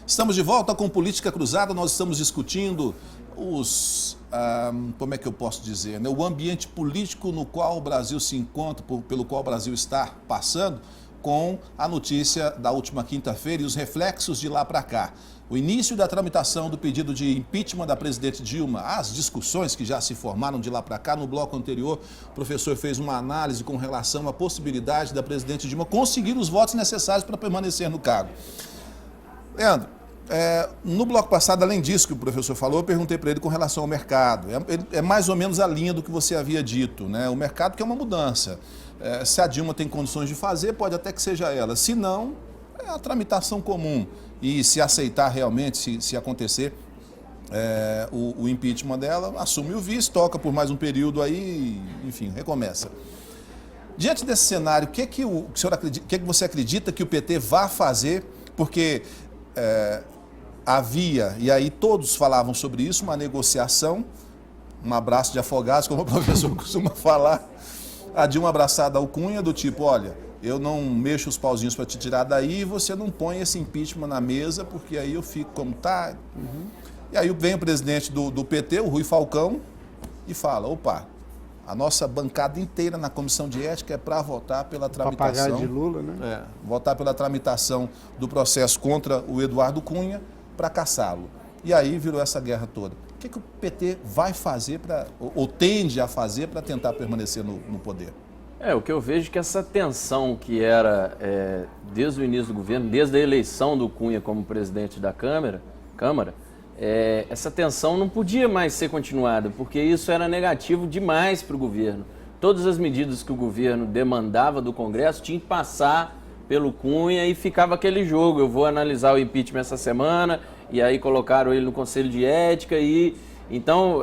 Estamos de volta com Política Cruzada. Nós estamos discutindo como é que eu posso dizer, né? O ambiente político no qual o Brasil se encontra, pelo qual o Brasil está passando, com a notícia da última quinta-feira e os reflexos de lá para cá. O início da tramitação do pedido de impeachment da presidente Dilma, as discussões que já se formaram de lá para cá. No bloco anterior, o professor fez uma análise com relação à possibilidade da presidente Dilma conseguir os votos necessários para permanecer no cargo. Leandro, no bloco passado, além disso que o professor falou, eu perguntei para ele com relação ao mercado. É mais ou menos a linha do que você havia dito, né? O mercado que é uma mudança. Se a Dilma tem condições de fazer, pode até que seja ela. Se não, é a tramitação comum. E se aceitar realmente, se acontecer o impeachment dela, assume o vice, toca por mais um período aí, enfim, recomeça. Diante desse cenário, o que você acredita que o PT vai fazer? Porque havia, e aí todos falavam sobre isso, uma negociação, um abraço de afogados, como o professor costuma falar, a Dilma abraçada ao Cunha, do tipo, olha, eu não mexo os pauzinhos para te tirar daí e você não põe esse impeachment na mesa, porque aí eu fico como tá. E aí vem o presidente do PT, o Rui Falcão, e fala, opa, a nossa bancada inteira na comissão de ética é para votar pela tramitação. Papagaio de Lula, né? Votar pela tramitação do processo contra o Eduardo Cunha para caçá-lo. E aí virou essa guerra toda. O que o PT vai fazer ou tende a fazer para tentar permanecer no poder? O que eu vejo é que essa tensão que era desde o início do governo, desde a eleição do Cunha como presidente da Câmara, essa tensão não podia mais ser continuada, porque isso era negativo demais para o governo. Todas as medidas que o governo demandava do Congresso tinham que passar pelo Cunha e ficava aquele jogo. Eu vou analisar o impeachment essa semana, e aí colocaram ele no Conselho de Ética. Então,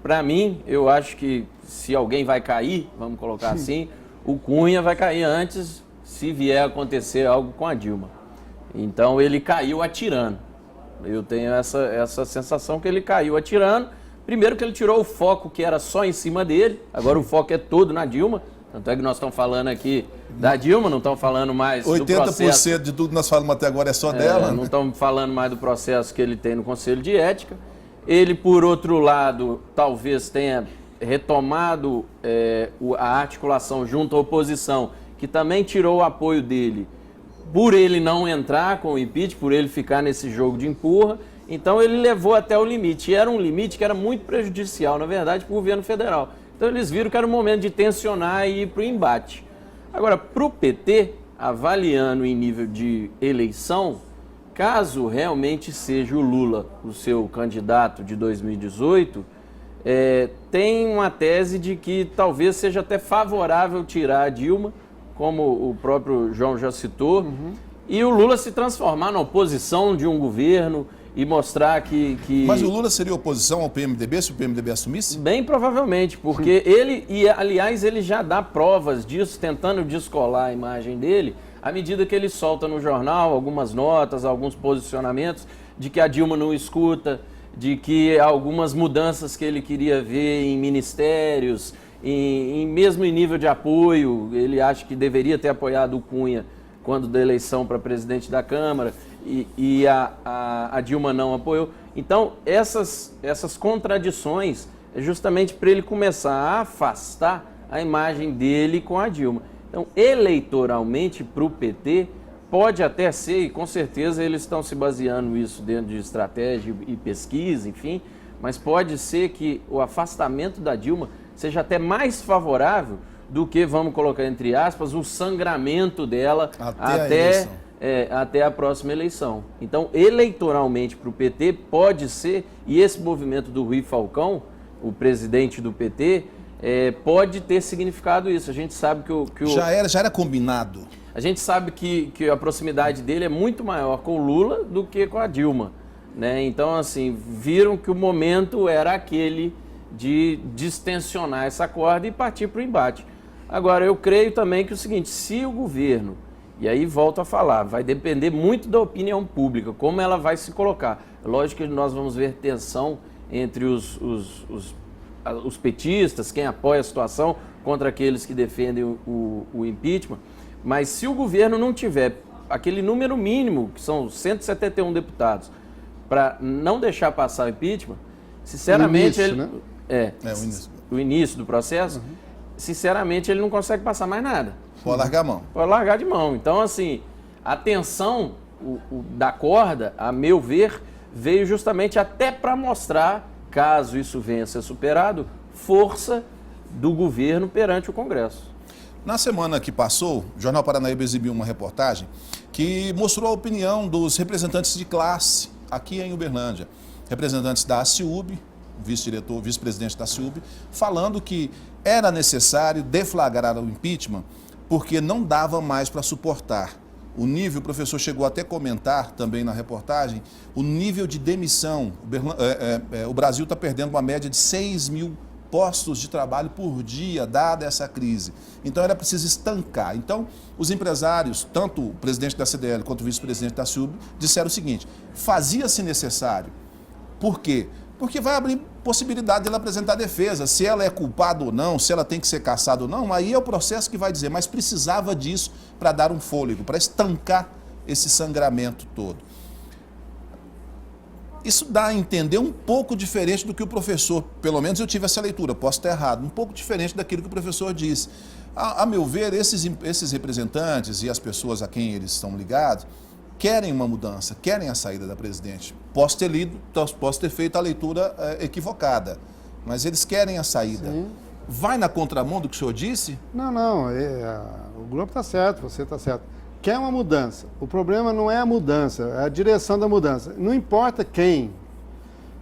para mim, eu acho que se alguém vai cair, vamos colocar assim, o Cunha vai cair antes se vier acontecer algo com a Dilma. Então, ele caiu atirando. Eu tenho essa sensação que ele caiu atirando. Primeiro que ele tirou o foco que era só em cima dele, agora o foco é todo na Dilma. Tanto é que nós estamos falando aqui da Dilma, não estamos falando mais do processo. 80% de tudo que nós falamos até agora é só dela. Não estamos falando mais do processo que ele tem no Conselho de Ética. Ele, por outro lado, talvez tenha retomado a articulação junto à oposição, que também tirou o apoio dele, por ele não entrar com o impeachment, por ele ficar nesse jogo de empurra. Então ele levou até o limite, e era um limite que era muito prejudicial, na verdade, para o governo federal. Então eles viram que era o momento de tensionar e ir para o embate. Agora, para o PT, avaliando em nível de eleição, caso realmente seja o Lula o seu candidato de 2018, tem uma tese de que talvez seja até favorável tirar a Dilma, como o próprio João já citou, e o Lula se transformar na oposição de um governo e mostrar que... Mas o Lula seria oposição ao PMDB se o PMDB assumisse? Bem provavelmente, porque ele, e aliás, ele já dá provas disso, tentando descolar a imagem dele, à medida que ele solta no jornal algumas notas, alguns posicionamentos de que a Dilma não escuta, de que algumas mudanças que ele queria ver em ministérios, mesmo em nível de apoio, ele acha que deveria ter apoiado o Cunha quando da eleição para presidente da Câmara, e a Dilma não apoiou. Então, essas contradições é justamente para ele começar a afastar a imagem dele com a Dilma. Então, eleitoralmente, para o PT, pode até ser, e com certeza eles estão se baseando nisso dentro de estratégia e pesquisa, enfim, mas pode ser que o afastamento da Dilma seja até mais favorável do que, vamos colocar entre aspas, o sangramento dela até a próxima eleição. Então, eleitoralmente para o PT pode ser, e esse movimento do Rui Falcão, o presidente do PT, pode ter significado isso. A gente sabe que Já era combinado. A gente sabe que a proximidade dele é muito maior com o Lula do que com a Dilma, né? Então, assim, viram que o momento era aquele de distensionar essa corda e partir para o embate. Agora, eu creio também que é o seguinte, se o governo, e aí volto a falar, vai depender muito da opinião pública, como ela vai se colocar. Lógico que nós vamos ver tensão entre os petistas, quem apoia a situação, contra aqueles que defendem o impeachment, mas se o governo não tiver aquele número mínimo, que são 171 deputados, para não deixar passar o impeachment, sinceramente, o início do processo, sinceramente, ele não consegue passar mais nada. Pode largar a mão. Pode largar de mão. Então, assim, a tensão da corda, a meu ver, veio justamente até para mostrar, caso isso venha a ser superado, força do governo perante o Congresso. Na semana que passou, o Jornal Paranaíba exibiu uma reportagem que mostrou a opinião dos representantes de classe aqui em Uberlândia. Representantes da ACIUB, vice-presidente da ACIUB, falando que era necessário deflagrar o impeachment porque não dava mais para suportar. O nível, o professor chegou até a comentar também na reportagem, o nível de demissão. O Brasil está perdendo uma média de 6 mil postos de trabalho por dia, dada essa crise. Então era preciso estancar. Então os empresários, tanto o presidente da CDL quanto o vice-presidente da ACIUB, disseram o seguinte: fazia-se necessário. Por quê? Porque vai abrir possibilidade dela apresentar defesa, se ela é culpada ou não, se ela tem que ser caçada ou não, aí é o processo que vai dizer, mas precisava disso para dar um fôlego, para estancar esse sangramento todo. Isso dá a entender um pouco diferente do que o professor, pelo menos eu tive essa leitura, posso estar errado, um pouco diferente daquilo que o professor disse. A meu ver, esses representantes e as pessoas a quem eles estão ligados querem uma mudança, querem a saída da presidente. Posso ter lido, posso ter feito a leitura equivocada, mas eles querem a saída. Sim. Vai na contramão do que o senhor disse? Não, o Globo está certo, você está certo. Quer uma mudança. O problema não é a mudança, é a direção da mudança. Não importa quem.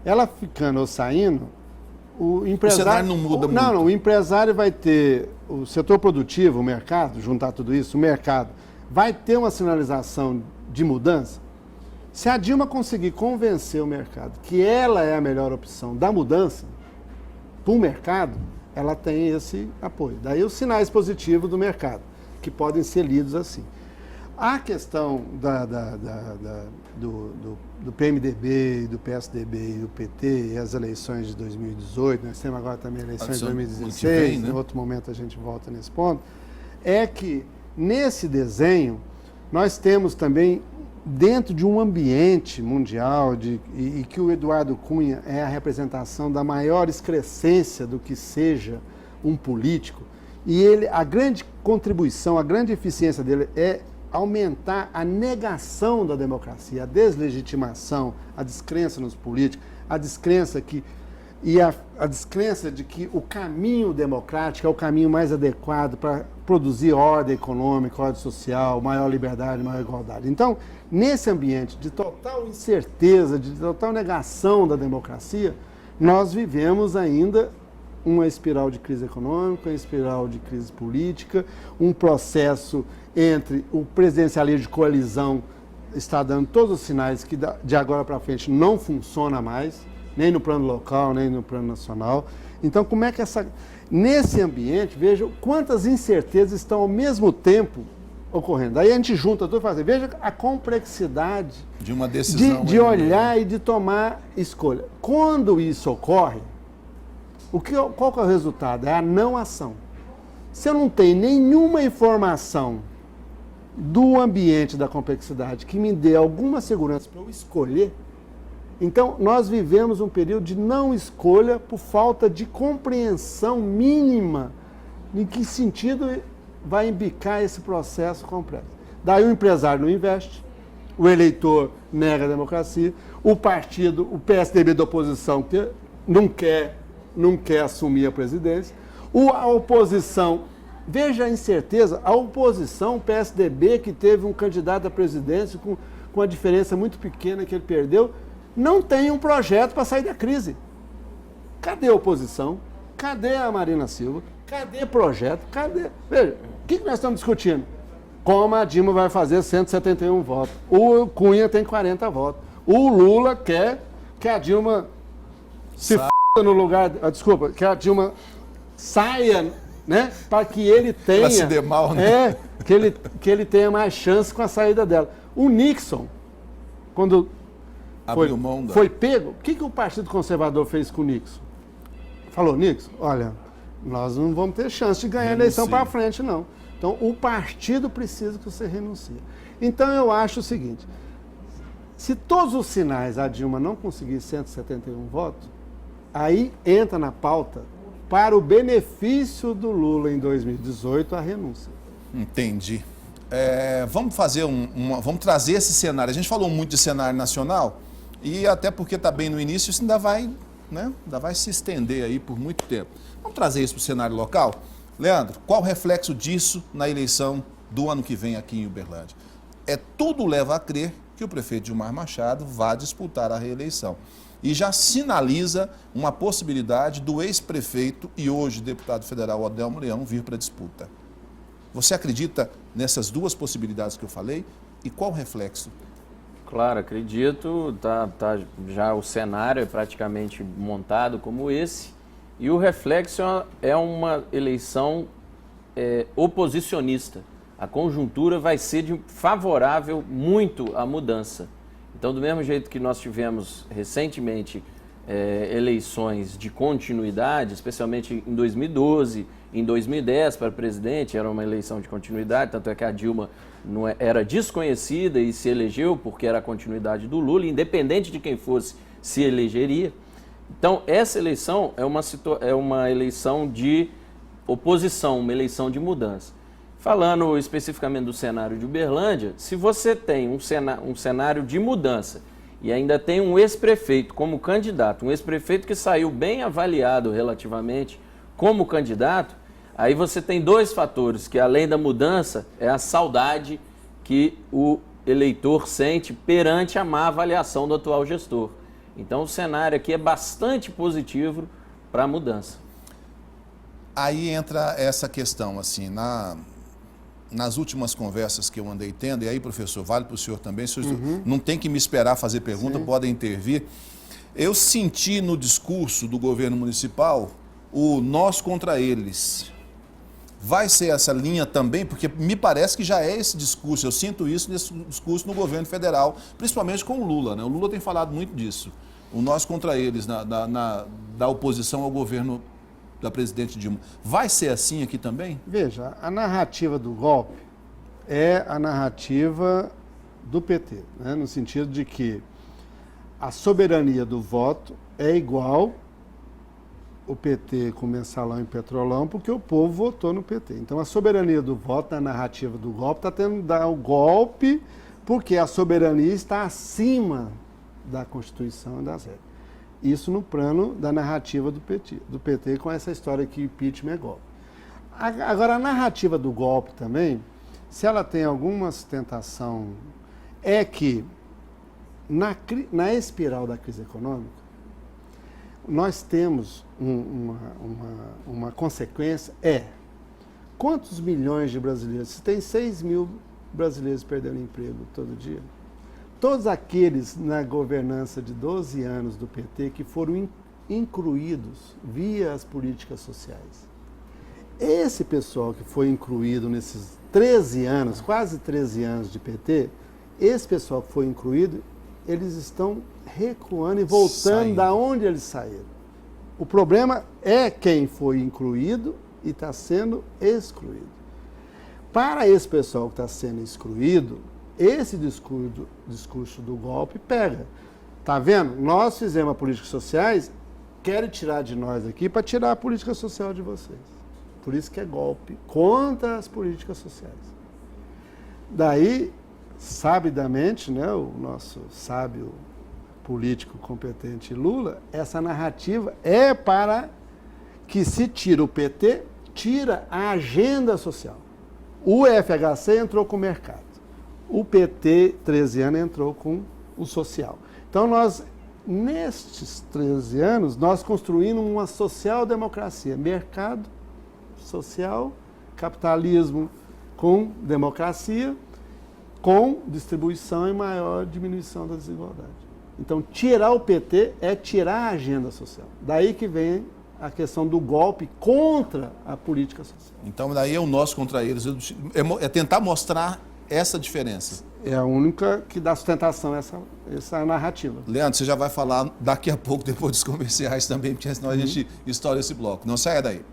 Ela ficando ou saindo, o empresário... O cenário não muda muito. Não, o empresário vai ter, o setor produtivo, o mercado, juntar tudo isso, o mercado, vai ter uma sinalização de mudança. Se a Dilma conseguir convencer o mercado que ela é a melhor opção da mudança para o mercado, ela tem esse apoio. Daí os sinais positivos do mercado, que podem ser lidos assim. A questão do PMDB, do PSDB e do PT e as eleições de 2018, nós temos agora também eleições de 2016, em outro momento a gente volta nesse ponto, é que nesse desenho nós temos também, dentro de um ambiente mundial, e que o Eduardo Cunha é a representação da maior excrescência do que seja um político, e a grande contribuição, a grande eficiência dele é aumentar a negação da democracia, a deslegitimação, a descrença nos políticos, a descrença de que o caminho democrático é o caminho mais adequado para produzir ordem econômica, ordem social, maior liberdade, maior igualdade. Então, nesse ambiente de total incerteza, de total negação da democracia, nós vivemos ainda uma espiral de crise econômica, uma espiral de crise política, um processo entre o presidencialismo de coalizão está dando todos os sinais que de agora para frente não funciona mais, nem no plano local, nem no plano nacional. Então, como é que nesse ambiente, veja quantas incertezas estão ao mesmo tempo ocorrendo. Daí a gente junta tudo e faz, veja a complexidade de uma decisão de olhar e de tomar escolha. Quando isso ocorre, qual que é o resultado? É a não ação. Se eu não tenho nenhuma informação do ambiente da complexidade que me dê alguma segurança para eu escolher, então nós vivemos um período de não escolha por falta de compreensão mínima em que sentido vai embicar esse processo complexo. Daí o empresário não investe, o eleitor nega a democracia, o partido, o PSDB da oposição que não quer assumir a presidência, a oposição, veja a incerteza, a oposição, o PSDB, que teve um candidato à presidência com uma diferença muito pequena que ele perdeu, não tem um projeto para sair da crise. Cadê a oposição? Cadê a Marina Silva? Cadê projeto? Cadê? Veja, o que nós estamos discutindo? Como a Dilma vai fazer 171 votos. O Cunha tem 40 votos. O Lula quer que a Dilma se f*** no lugar... Desculpa, que a Dilma saia, né? Para que ele tenha... Para se der mal, né? Que ele tenha mais chance com a saída dela. O Nixon, quando foi pego, o que o Partido Conservador fez com o Nixon? Falou, Nixon, olha, nós não vamos ter chance de ganhar a eleição para frente, não. Então, o partido precisa que você renuncie. Então, eu acho o seguinte, se todos os sinais a Dilma não conseguir 171 votos, aí entra na pauta, para o benefício do Lula em 2018, a renúncia. Entendi. Vamos fazer vamos trazer esse cenário. A gente falou muito de cenário nacional e até porque está bem no início, isso ainda vai se estender aí por muito tempo. Vamos trazer isso para o cenário local? Leandro, qual o reflexo disso na eleição do ano que vem aqui em Uberlândia? Tudo leva a crer que o prefeito Gilmar Machado vai disputar a reeleição. E já sinaliza uma possibilidade do ex-prefeito e hoje deputado federal Adelmo Leão vir para a disputa. Você acredita nessas duas possibilidades que eu falei? E qual o reflexo? Claro, acredito. Já o cenário é praticamente montado como esse. E o reflexo é uma eleição oposicionista. A conjuntura vai ser favorável muito à mudança. Então, do mesmo jeito que nós tivemos recentemente eleições de continuidade, especialmente em 2012, em 2010 para presidente, era uma eleição de continuidade, tanto é que a Dilma era desconhecida e se elegeu porque era a continuidade do Lula, independente de quem fosse, se elegeria. Então, essa eleição é uma eleição de oposição, uma eleição de mudança. Falando especificamente do cenário de Uberlândia, se você tem um cenário de mudança e ainda tem um ex-prefeito como candidato, um ex-prefeito que saiu bem avaliado relativamente como candidato, aí você tem dois fatores, que além da mudança, é a saudade que o eleitor sente perante a má avaliação do atual gestor. Então o cenário aqui é bastante positivo para a mudança. Aí entra essa questão, assim, nas últimas conversas que eu andei tendo, e aí, professor, vale para o senhor também, o senhor não tem que me esperar fazer pergunta, podem intervir. Eu senti no discurso do governo municipal o nós contra eles. Vai ser essa linha também, porque me parece que já é esse discurso, eu sinto isso nesse discurso no governo federal, principalmente com o Lula, né? O Lula tem falado muito disso, o nós contra eles, da oposição ao governo da presidente Dilma. Vai ser assim aqui também? Veja, a narrativa do golpe é a narrativa do PT, né? No sentido de que a soberania do voto é igual o PT com mensalão e petrolão, porque o povo votou no PT. Então, a soberania do voto, na narrativa do golpe, está tendo que dar o golpe porque a soberania está acima da Constituição e das regras. Isso no plano da narrativa do PT com essa história que impeachment é golpe. Agora, a narrativa do golpe também, se ela tem alguma sustentação, é que na espiral da crise econômica, nós temos uma consequência, quantos milhões de brasileiros? Se tem 6 mil brasileiros perdendo emprego todo dia, todos aqueles na governança de 12 anos do PT que foram incluídos via as políticas sociais. Esse pessoal que foi incluído nesses 13 anos, quase 13 anos de PT, esse pessoal que foi incluído, eles estão recuando e voltando da onde eles saíram. O problema é quem foi incluído e está sendo excluído. Para esse pessoal que está sendo excluído, esse discurso do golpe pega. Tá vendo? Nós fizemos políticas sociais, querem tirar de nós aqui para tirar a política social de vocês. Por isso que é golpe contra as políticas sociais. Daí, sabidamente, né, o nosso sábio político competente Lula, essa narrativa é para que se tira o PT, tira a agenda social. O FHC entrou com o mercado. O PT, 13 anos, entrou com o social. Então, nós, nestes 13 anos, nós construímos uma social-democracia. Mercado, social, capitalismo com democracia, com distribuição e maior diminuição da desigualdade. Então, tirar o PT é tirar a agenda social. Daí que vem a questão do golpe contra a política social. Então, daí é o nós contra eles. É tentar mostrar essa diferença. É a única que dá sustentação a essa narrativa. Leandro, você já vai falar daqui a pouco, depois dos comerciais também, porque senão a gente estoura esse bloco. Não saia daí.